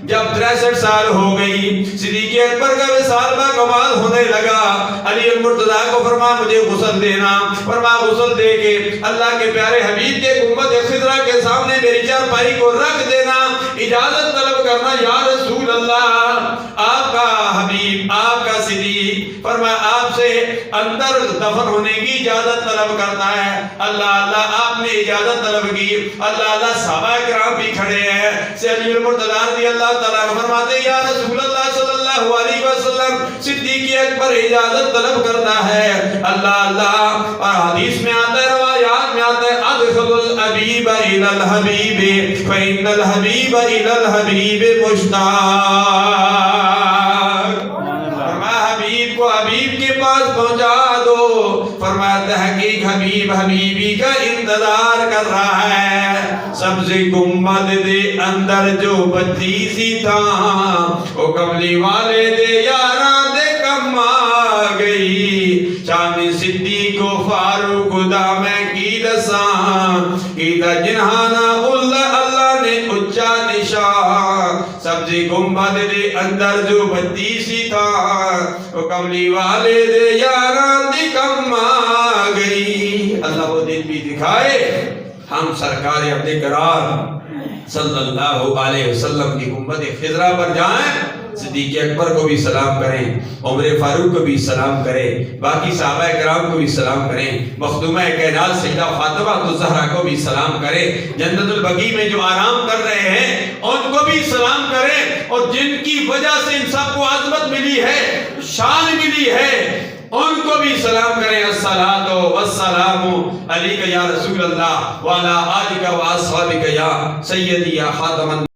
جب 63 سال ہو گئی، صدیق اکبر کا وصال با کمال ہونے لگا، علی المرتضیٰ کو فرما مجھے غسل دینا، فرما غسل دے کے اللہ کے پیارے حبیب کے گنبد خضرا کے سامنے میری چارپائی کو رکھ دینا، اجازت طلب کرنا یا رسول اللہ، آپ کا حبیب آپ کا صدیق فرما آپ سے اندر دفن ہونے کی اجازت طلب کرتا ہے۔ اللہ اللہ آپ نے اجازت طلب کی، اللہ اللہ صحابہ کرام بھی کھڑے ہیں، سے علی المرتضیٰ رضی اللہ تعالیٰ فرماتے یا رسول اللہ صلی اللہ علیہ وسلم صدیق اکبر اجازت طلب کرتا ہے۔ اللہ اللہ، اور حدیث میں آتا ہے، روایات میں آتا ہے، ادخل الحبیب الی الحبیب فإن الحبیب الی الحبیب مشتاق، حبیب کو حبیب کے پاس پہنچا دو، فرمایا تحقیق حبیب حبیبی کا انتظار کر رہا ہے۔ سبز گنبد دے اندر جو بتی سی تھا، وہ کملی والے دے یاراں دے کم آ گئی، شان صدیق و فاروق دا میں کی دساں، کیتا جنہانا اللہ نے اچا نشان، سبز گنبد دے اندر جو بتی سی تھا، وہ کملی والے دے یاراں دی کم آ گئی۔ اللہ وہ دن بھی دکھائے ہم سرکار عبد قرار صلی اللہ علیہ وسلم کی گنبد خضرا پر جائیں، صدیق اکبر کو بھی سلام کریں، عمر فاروق کو بھی سلام کریں، باقی صحابہ کرام کو بھی سلام کریں، مخدومہ کائنات سیدہ فاطمہ الزہرا کو بھی سلام کریں، جنت البقیع میں جو آرام کر رہے ہیں ان کو بھی سلام کریں، اور جن کی وجہ سے ان سب کو عظمت ملی ہے، شان ملی ہے، ان کو بھی سلام کریں۔ الصلاۃ والسلام علیک یا رسول اللہ وعلی آلک و اصحابک یا سیدی یا خاتم